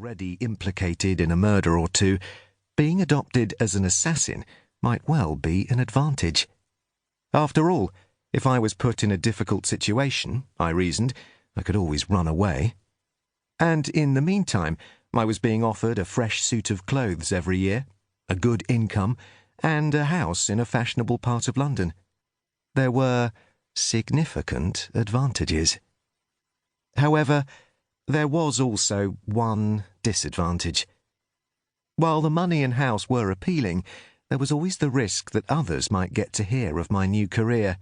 already implicated in a murder or two, being adopted as an assassin might well be an advantage. After all, if I was put in a difficult situation, I reasoned, I could always run away. And in the meantime, I was being offered a fresh suit of clothes every year, a good income, and a house in a fashionable part of London. There were significant advantages. However, there was also one disadvantage. While the money and house were appealing, there was always the risk that others might get to hear of my new career.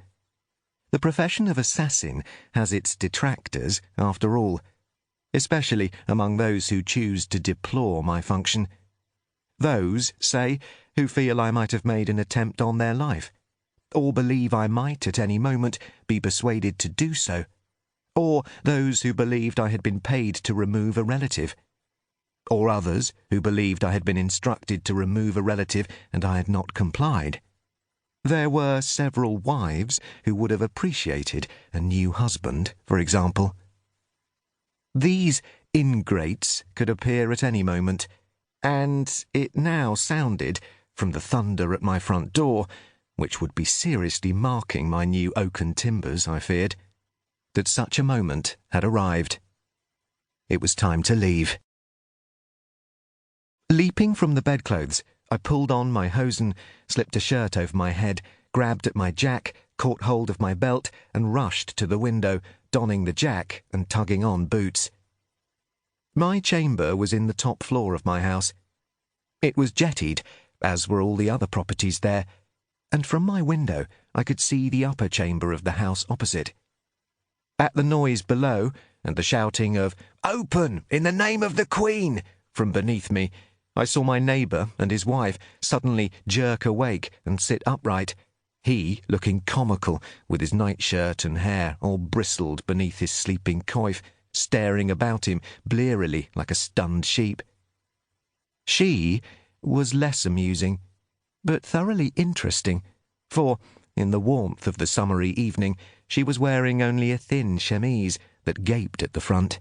The profession of assassin has its detractors, after all, especially among those who choose to deplore my function. Those, say, who feel I might have made an attempt on their life, or believe I might at any moment be persuaded to do so, or those who believed I had been paid to remove a relative, or others who believed I had been instructed to remove a relative and I had not complied. There were several wives who would have appreciated a new husband, for example. These ingrates could appear at any moment, and it now sounded, from the thunder at my front door, which would be seriously marking my new oaken timbers, I feared, that such a moment had arrived. It was time to leave. Leaping from the bedclothes, I pulled on my hosen, slipped a shirt over my head, grabbed at my jack, caught hold of my belt, and rushed to the window, donning the jack and tugging on boots. My chamber was in the top floor of my house. It was jettied, as were all the other properties there, and from my window I could see the upper chamber of the house opposite. At the noise below, and the shouting of "Open, in the name of the Queen!" from beneath me, I saw my neighbour and his wife suddenly jerk awake and sit upright, he looking comical, with his nightshirt and hair all bristled beneath his sleeping coif, staring about him blearily like a stunned sheep. She was less amusing, but thoroughly interesting, for, in the warmth of the summery evening, she was wearing only a thin chemise that gaped at the front.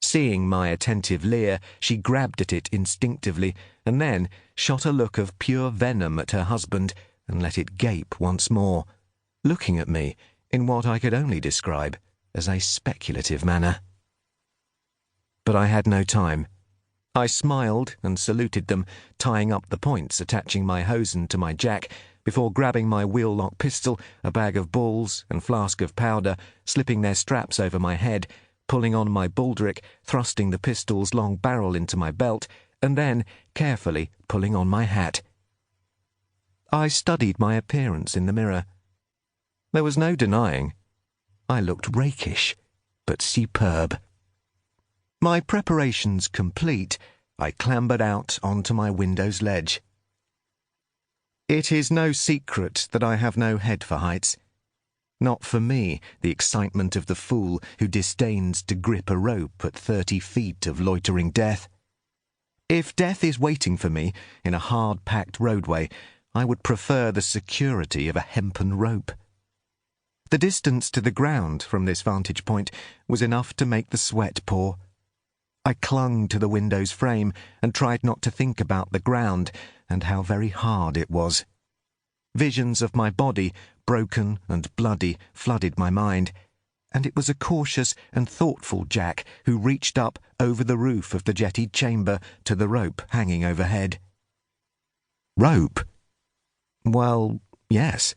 Seeing my attentive leer, she grabbed at it instinctively, and then shot a look of pure venom at her husband and let it gape once more, looking at me in what I could only describe as a speculative manner. But I had no time. I smiled and saluted them, tying up the points attaching my hosen to my jack, before grabbing my wheel-lock pistol, a bag of balls, and flask of powder, slipping their straps over my head, pulling on my baldric, thrusting the pistol's long barrel into my belt, and then carefully pulling on my hat. I studied my appearance in the mirror. There was no denying. I looked rakish, but superb. My preparations complete, I clambered out onto my window's ledge. It is no secret that I have no head for heights. Not for me, the excitement of the fool who disdains to grip a rope at 30 feet of loitering death. If death is waiting for me in a hard-packed roadway, I would prefer the security of a hempen rope. The distance to the ground from this vantage point was enough to make the sweat pour. I clung to the window's frame and tried not to think about the ground and how very hard it was. Visions of my body, broken and bloody, flooded my mind, and it was a cautious and thoughtful Jack who reached up over the roof of the jettied chamber to the rope hanging overhead. Rope? Well, yes.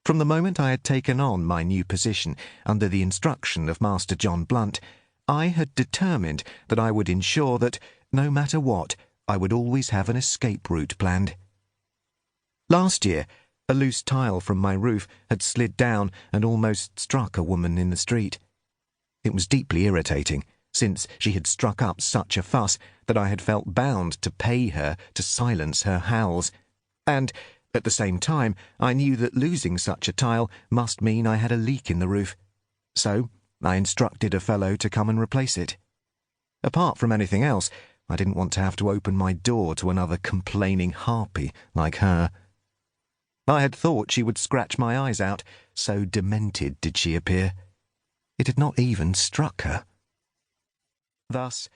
From the moment I had taken on my new position under the instruction of Master John Blunt, I had determined that I would ensure that, no matter what, I would always have an escape route planned. Last year, a loose tile from my roof had slid down and almost struck a woman in the street. It was deeply irritating, since she had struck up such a fuss that I had felt bound to pay her to silence her howls, and, at the same time, I knew that losing such a tile must mean I had a leak in the roof. So I instructed a fellow to come and replace it. Apart from anything else, I didn't want to have to open my door to another complaining harpy like her. I had thought she would scratch my eyes out, so demented did she appear. It had not even struck her. Thus,